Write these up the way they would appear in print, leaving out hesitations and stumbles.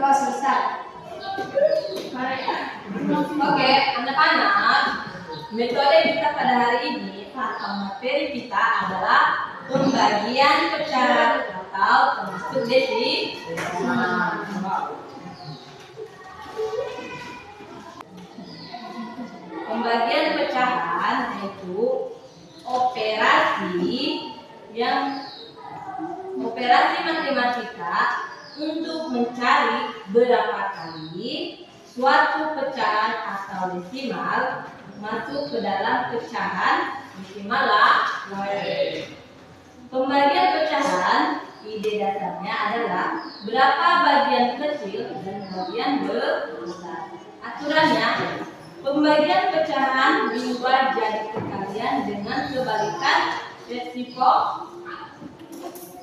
Oh, selesai. Oke, anak-anak, metode kita pada hari ini atau materi kita adalah pembagian pecahan atau termasuk definisian. Pembagian pecahan yaitu operasi matematika untuk mencari berapa kali suatu pecahan atau desimal masuk ke dalam pecahan desimal lain. Pembagian pecahan, ide dasarnya adalah berapa bagian kecil dan bagian besar. Aturannya, pembagian pecahan diubah jadi perkalian dengan kebalikan resiko.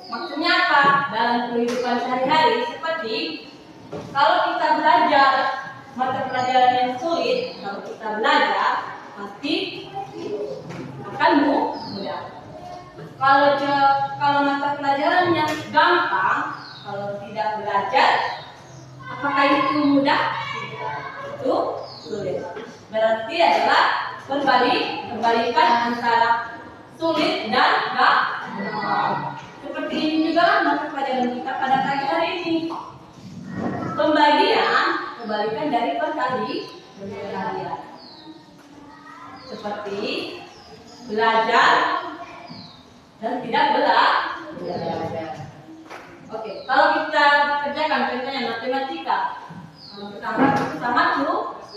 Maksudnya apa? Dalam kehidupan sehari-hari seperti kalau kita belajar mata pelajaran yang sulit, kalau kita belajar pasti akan mudah. Kalau mata pelajaran yang gampang, kalau tidak belajar, apakah itu mudah? Itu sulit. Berarti adalah perbalikan antara sulit dan gampang. Seperti ini juga mata pelajaran kita pada pagi hari ini. Pembagian kebalikan dari perkalian. Seperti belajar dan tidak belajar. Oke, kalau kita kerjakan contohnya matematika, kita anggap itu sama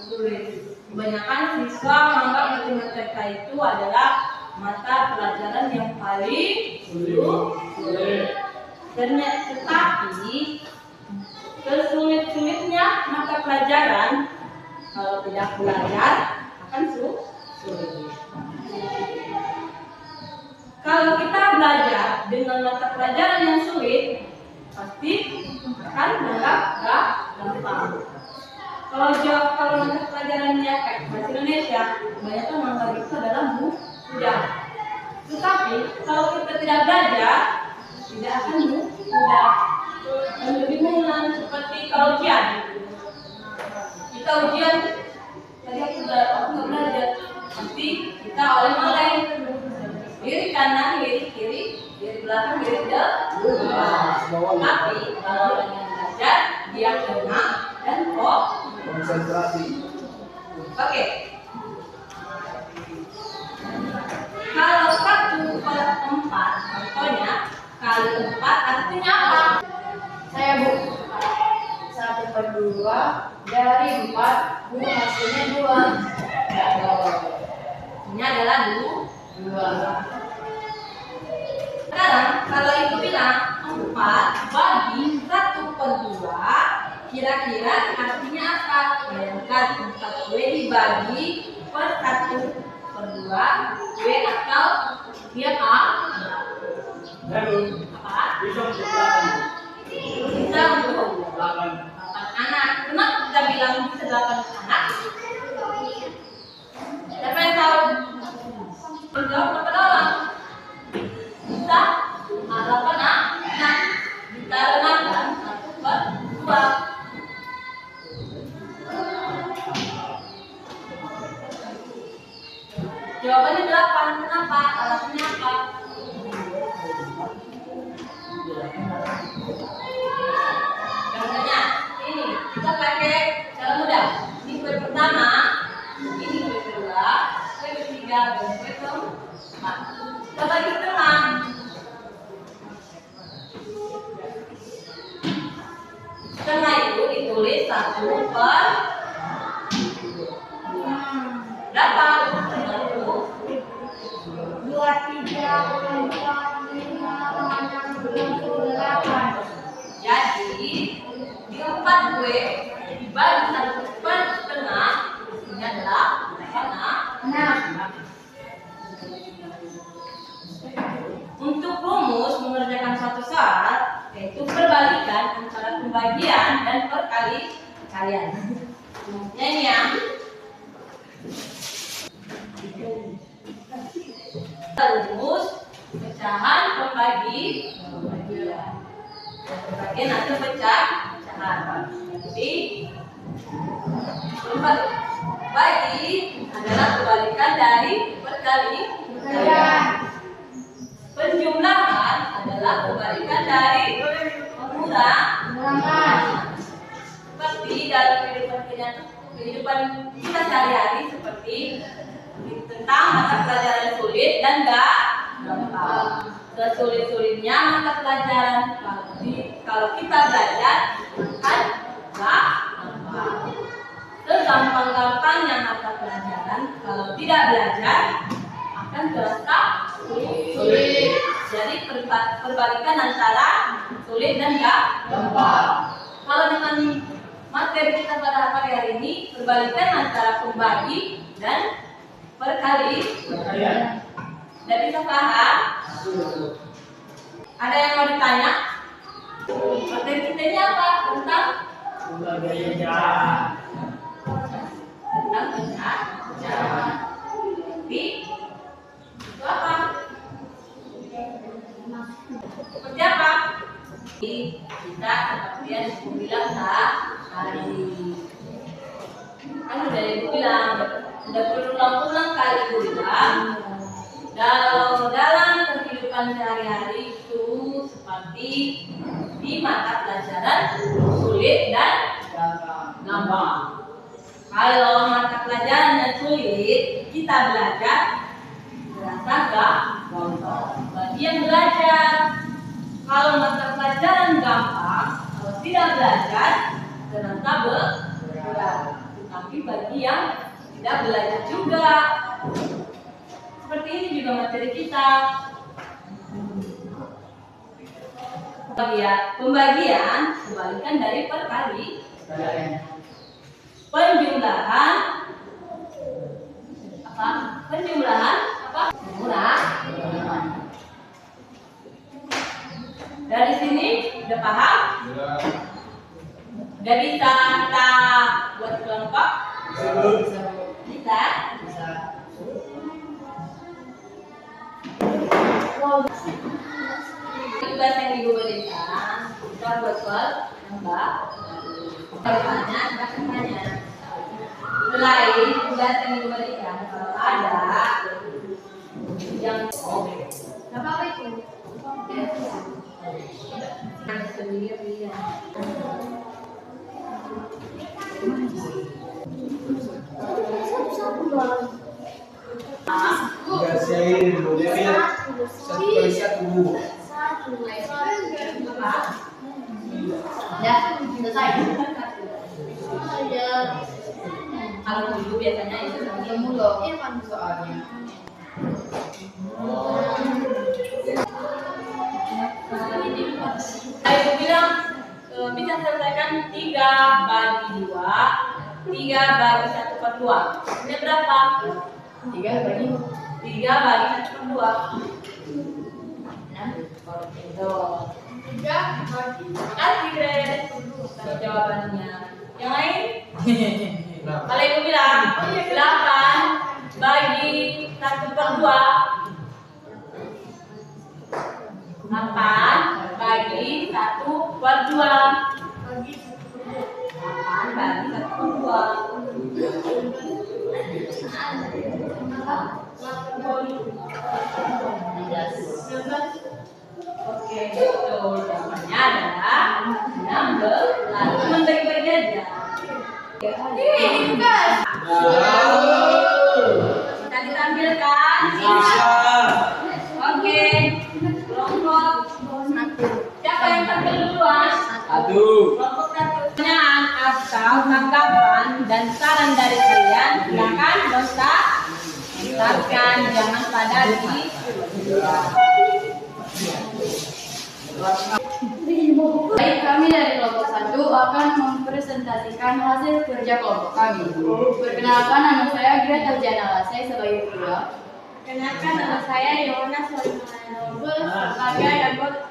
sulit. Kebanyakan siswa menganggap matematika itu adalah mata pelajaran yang paling sulit. Tetapi sesulit-sulitnya mata pelajaran, kalau tidak belajar akan sulit. Kalau kita belajar dengan mata pelajaran yang sulit, pasti akan menganggap gampang. Kalau mata pelajarannya kayak bahasa Indonesia, kebanyakan menganggap itu adalah mudah. Tetapi kalau kita tidak belajar, tidak akan mudah. Dan kebingungan seperti kalau ujian. Kita ujian, tadi aku belajar, pasti kita oleh-oleh. Kiri kanan, kiri belakang, kiri depan. Tapi kalau orang yang belajar, dia tenang dan konsentrasi. Oke. Kalau 1/4, contohnya kali 4 artinya apa? Saya Bu. 1/2 dari 4, Bu, hasilnya 2. Ini adalah 2. Sekarang kalau ibu bilang 4 bagi 1/2, kira-kira artinya apa? Bayangkan 4W dibagi per 1/2, W atau dia apa? Bisa untuk 8 anak. Kenapa kita bilang bisa 8 anak? Siapa yang tahu? Menjawab kepada orang. Bisa 8 anak dikarenakan 1/2. Jawabannya 8. Kenapa? Alasannya apa? Contohnya ini kita pakai cara mudah. Ini kue pertama, ini kue kedua, kue ketiga, dan kue keempat. Kita bagi tengah. Tengah itu ditulis 1/2. Berapa? 2, 3, 4, 5, 6, 8. Jadi di 4 kue dibagi 1/4, ini adalah 6. Untuk rumus mengerjakan suatu soal, yaitu perbalikan antara pembagian dan perkalian. Rumusnya ini ya. Rumus pecahan pembagian atau pecahan. Bagi adalah kebalikan dari berkali. Penjumlahan adalah kebalikan dari mengurang. Seperti dalam kehidupan kita sehari-hari, seperti tentang mata pelajaran sulit dan gampang. Sesulit-sulitnya mata pelajaran kalau kita belajar akan gampang. Segampang-gampangnya mata pelajaran kalau tidak belajar akan terasa sulit. Jadi perbalikan antara sulit dan gampang. Kalau dengan materi kita pada hari ini, perbalikan antara pembagi dan perkali. Tidak bisa paham? Ada yang mau ditanya? Materi kita ini apa? Tentang pembagi. Tentang penjajaran. Tapi itu apa? Seperti apa? Kita seperti yang bilang tadi. Kan udah dibilang, udah berulang-ulang kali bilang. Dalam kehidupan sehari-hari itu seperti di mata pelajaran sulit dan gampang. Kalau mata pelajaran yang sulit kita belajar terasa gampang. Bagi yang belajar, kalau mata pelajaran gampang, kalau tidak belajar terasa berat. Tapi bagi yang tidak belajar juga, seperti ini juga materi kita. Pembagian kebalikan dari perkali. Penjumlahan apa? Penjumlahan apa? Murah. Dari sini udah paham? Udah bisa kita buat kelompok? Bisa. Tugas yang diberikan kita buat kelompok. Pertanyaan, selain tugas yang diberikan, kalau ada yang apa itu? Sendiri ya. Ya, selesai. Kalau dulu biasanya itu mulu. Ini kan soalnya. Saya bilang bisa selesaikan 3 bagi 2, 3 bagi 1/2. Ini berapa? 3 bagi 1/2. Nah, itu. 3 bagi. Kasih Gres. Kasih jawabannya. Yang lain? Kalau ibu bilang 8 bagi 1/2. 8 bagi 1/2. 8 bagi 1/2. Oke, betul. Jawabannya adalah 16. Lalu membagi-bagi aja. Ini guys. Bisa ditampilkan? Oke. Kelompok 1. Siapa yang tampil duluan? 1. Kelompok 1. Pertanyaan atau tanggapan dan saran dari kalian silakan lontarkan, jangan pada di. Baik, kami dari kelompok 1 akan mempresentasikan hasil kerja kelompok kami. Perkenalkan, nama saya Greta Janalase sebagai ketua. Kenalkan, nama saya Yohanes sebagai anggota.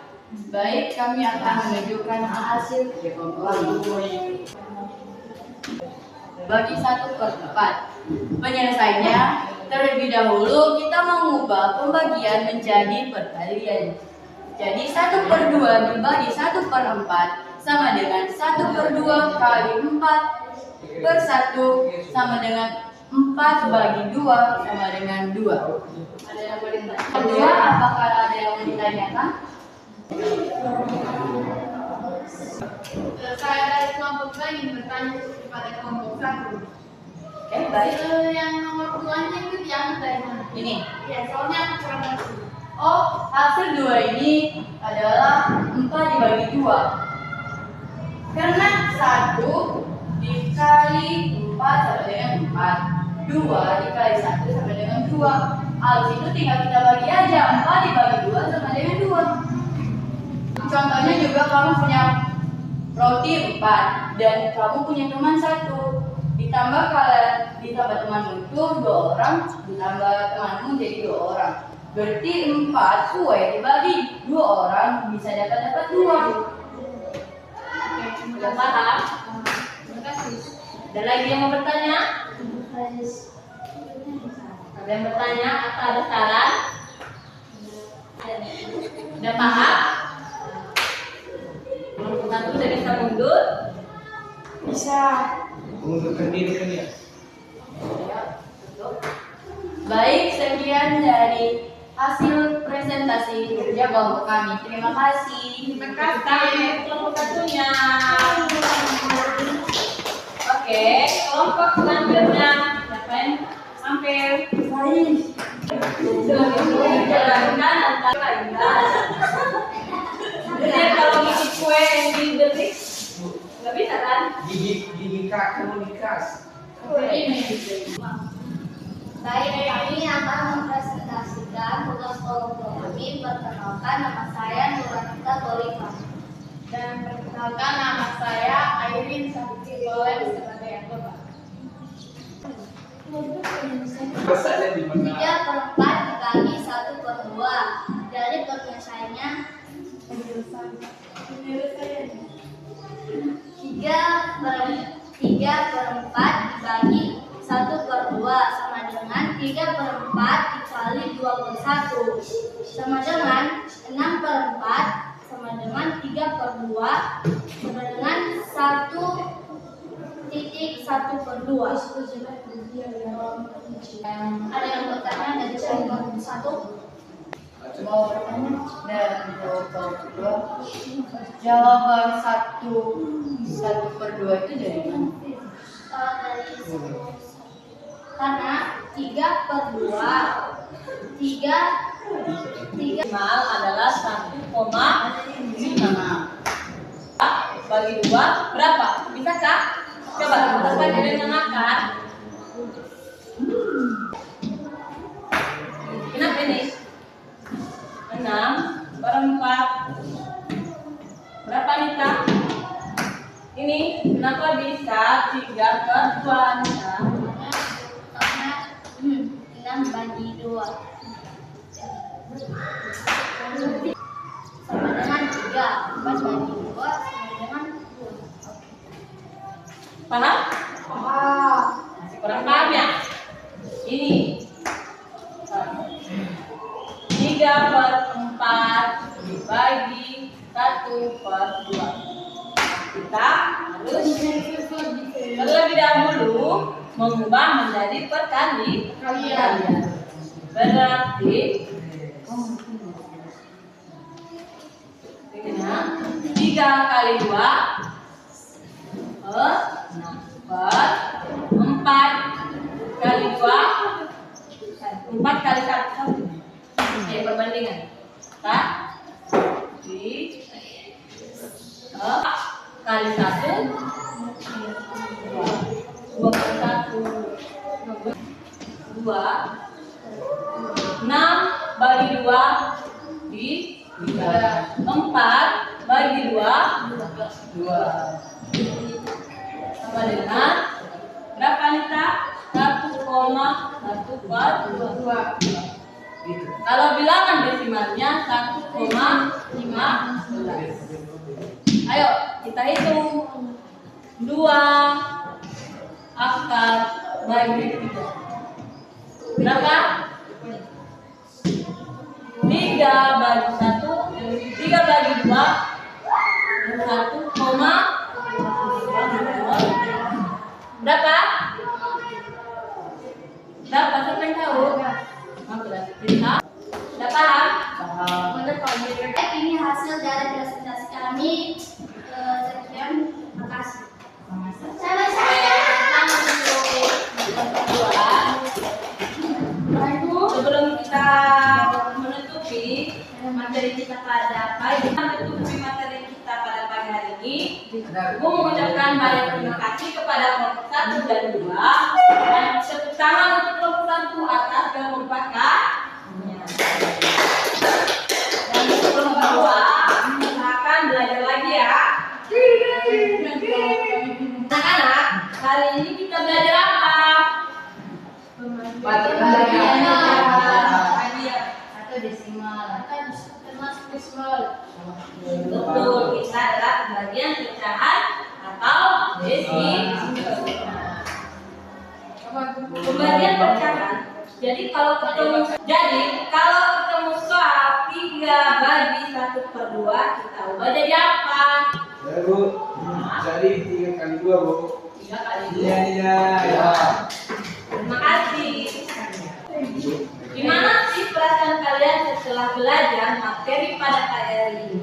Baik, kami akan menunjukkan hasil kerja kelompok kami. Bagi 1/4. Penyelesaiannya, terlebih dahulu kita mengubah pembagian menjadi perkalian. Jadi 1/2 dibagi 1/4 sama dengan 1/2 kali 4. per 1 sama dengan 4 bagi 2 sama dengan 2. Ada yang boleh tanya? Kedua, apakah ada yang mau ditanyakan? Saya dari kelompok 2 ingin bertanya kepada kelompok 1. Baik. Yang nomor 2-nya itu yang dari mana? Ini. Ya, soalnya aku kurang ngerti. Oh, hasil 2 ini adalah 4 dibagi 2. Karena 1 dikali 4 sama dengan 4. 2 dikali 1 sama dengan 2. Habis itu tinggal kita bagi aja. 4 dibagi 2 sama dengan 2. Contohnya juga kamu punya roti 4 dan kamu punya teman 1. Ditambah temanmu itu 2 orang, ditambah temanmu jadi 2 orang. Berarti 4 kue dibagi 2 orang bisa dapat 2. Sudah paham? Terima kasih. Ada lagi yang mau bertanya? Ada yang bertanya atau ada saran? Sudah paham? Kelompok 1 sudah bisa mundur? Bisa. Mengundurkan diri kan ya? Baik, sekian dari hasil presentasi kerja kelompok kami. Terima kasih. Terima Kita kasih. kelompok satunya. Oke, kelompok selanjutnya. Siapa yang hampir? Jalankan antara indah. Jadi kalau bikin kue yang dibeli, nggak bisa kan? Gigi komunikas. Baik, kami akan mempresentasikan tugas kelompok kami. Perkenalkan, nama saya Nuranita Tolifah. Dan perkenalkan, nama saya Airin Sabti Golem sebagai anggota. Pesannya di mana? 3/4 dibagi 1/2. Dari penyelesaiannya 3/4 dibagi 1/2 sama dengan 3/4 dikali 2/1 sama dengan 6/4 sama dengan 3/2 sama dengan 1/1/2. Ada yang bertanya dari kelompok 1? Mau bertanya dan kelompok 2. Jawaban 1/2 itu dari mana? Dari karena 3/2 Minimal adalah 1,5 bagi 2 berapa? Bisakah? Coba kita dengan akar. Kenapa ini? 6/4 berapa Nita? Ini kenapa bisa 3/2 Nita? karena 6 bagi 2 sama dengan 3. 4 bagi 2 sama dengan 2. Paham? Masih kurang paham ya? Ini 3/4 dibagi 1/2. Kita harus terlebih dahulu mengubah menjadi perkalian. Berarti ini 3 kali 2 4 kali 2 4 kali 1 perbandingan tak di kali 1 2 kali 1 2 6 bagi 2 di 4 bagi 2 sama dengan berapa Nita? 1,1/2. Kalau bilangan desimalnya 1,15. Ayo kita hitung 2 akar bagi 3. Berapa? 3 bagi 1, 3 bagi 2, 1, berapa? lagi. Ibu mengucapkan banyak terima kasih kepada kelompok 1 dan 2 dan tepuk tangan untuk kelompok 1 atas kekompakannya. Dan untuk kelompok 2 silakan belajar lagi ya. Anak-anak, hari ini kita belajar apa? Atau desimal. Termasuk decimal. Betul, kita adalah pembagian pecahan atau desimal. Pembagian pecahan. Jadi kalau ketemu soal 3 bagi 1/2 kita ubah jadi apa? Ya Bu, jadi 3 kali 2 Bu. 3 kali 2. Iya. Terima kasih. Gimana sih perasaan kalian setelah belajar materi pada hari ini?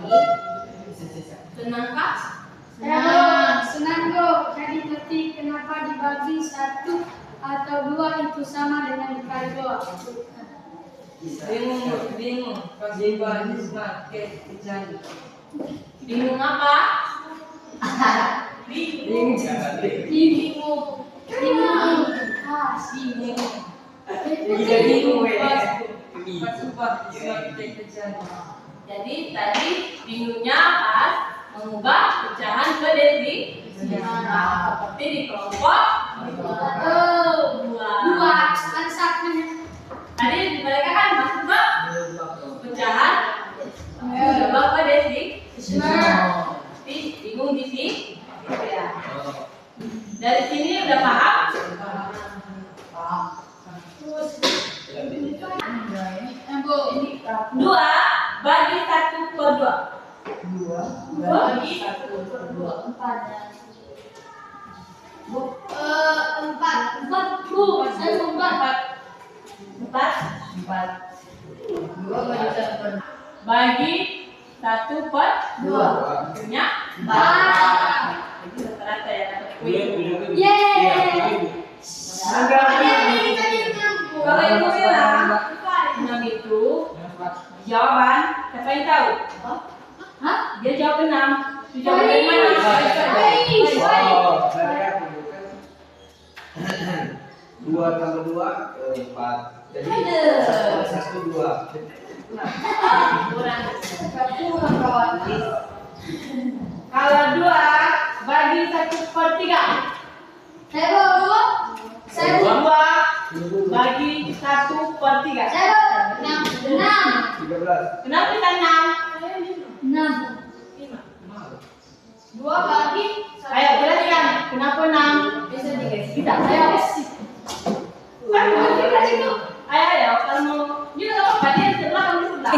Senang kah? Senang kok. Jadi ngerti kenapa dibagi 1 atau 2 itu sama dengan dikali 2. Bingung. Bingung apa? Bingung. Jadi tadi bingungnya pas mengubah pecahan ke desimal. Seperti di kelompok 2. Tadi mereka kan masuk ke pecahan coba ke desimal. Tapi bingung di sini. Ya. Dari sini udah paham? Dua bagi 1/2. 2 bagi 1/2. 4 2 bagi 1/2. Hasilnya 4. Jadi rata-rata ya dapat kuis. Kalau ibu bilang 6 itu jawaban, siapa yang tahu? Dia jawab 6. Jawab dari mana? Oh, saya Bu kan 2 tambah 2 4. Jadi 1 2. Kurang kawan. Kalau 2 bagi 1/3. Saya 2 bagi 1/3. 13. Kenapa kita 6? 2 bagi Ayo jelaskan kenapa 6? Bisa dikasih. Kita ayo. Kan itu. Ayo kalau mau juga enggak apa-apa dia sebelah kamu sebelah.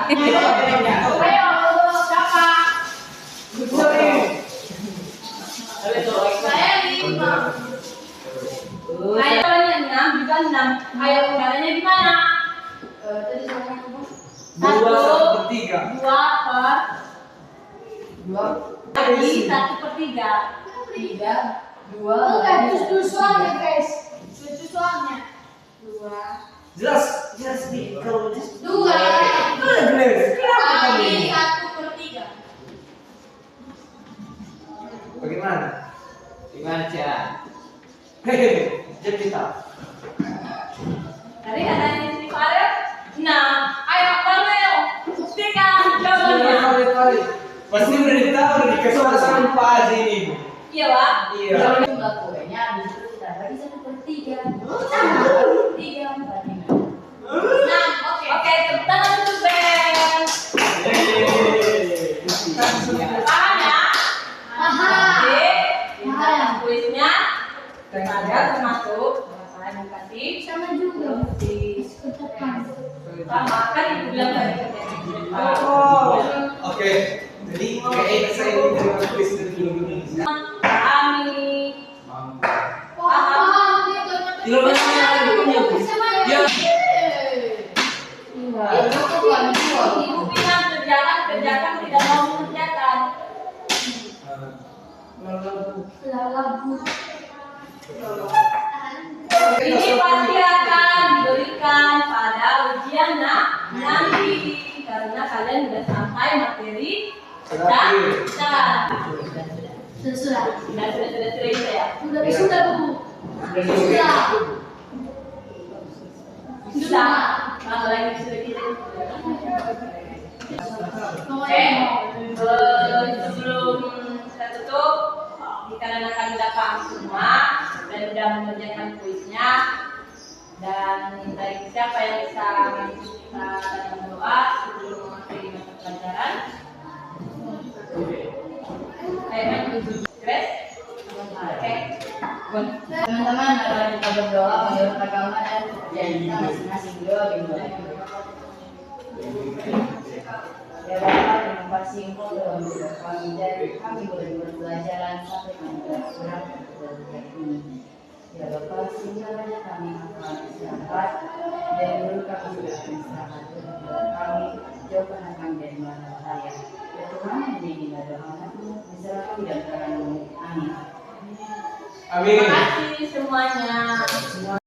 Ayo siapa? saya 5. Ayo tanya 6 juga 6. Ayo caranya gimana? Tadi sama 2 1/3. 2 bagi 1/3. 3 2 soalnya guys. Soalnya 2 Jelas di kalau 2 jelas. bagi 1/3. Bagaimana? Gimana cara? Hehehe, jadi kita. Tadi katanya si Farel 6. Ayo Farel buktikan jawabannya. Pasti udah ditahu udah dikasih sampah aja ini. Iya Pak. Iya. jumlah kuenya habis itu kita bagi 1/3. 3 bagi 6. 6. Oke, tepuk tangan untuk Ben. Paham ya? Oke, kita kuisnya ada termasuk saya mau kasih Sama juga. sama kan ibu bilang tadi. Oke. Jadi kayak saya ini terima kuis dari dulu. Kami Tidak banyak punya kuis. Ya. ibu bilang kerjakan tidak mau mengerjakan. Ini pasti akan diberikan pada ujian nanti karena kalian sudah sampai materi kita. Sudah. Sudah itu ya. Sudah Bu. Sudah. Sudah. Mana lagi sudah kita. Oke. Sebelum kita tutup, karena kami sudah paham semua dan sudah mengerjakan kuisnya, dan dari siapa yang bisa kita dalam doa sebelum mengakhiri mata pelajaran. Oke. Teman-teman, mari kita berdoa menurut agama dan kepercayaan kita masing-masing. Doa dimulai. Ya Bapa, terima kasih Engkau telah memberikan kami dari kami boleh berpelajaran sampai kami telah surat belajar ini. Ya Bapa, sebenarnya kami akan istirahat dan guru kami juga akan istirahat. Dan kami jauhkan kami dari mara bahaya. Ya Tuhan, menjadi doa anakmu, diserahkan di dalam tangan-Mu. Amin. Amin. Terima kasih semuanya. Semua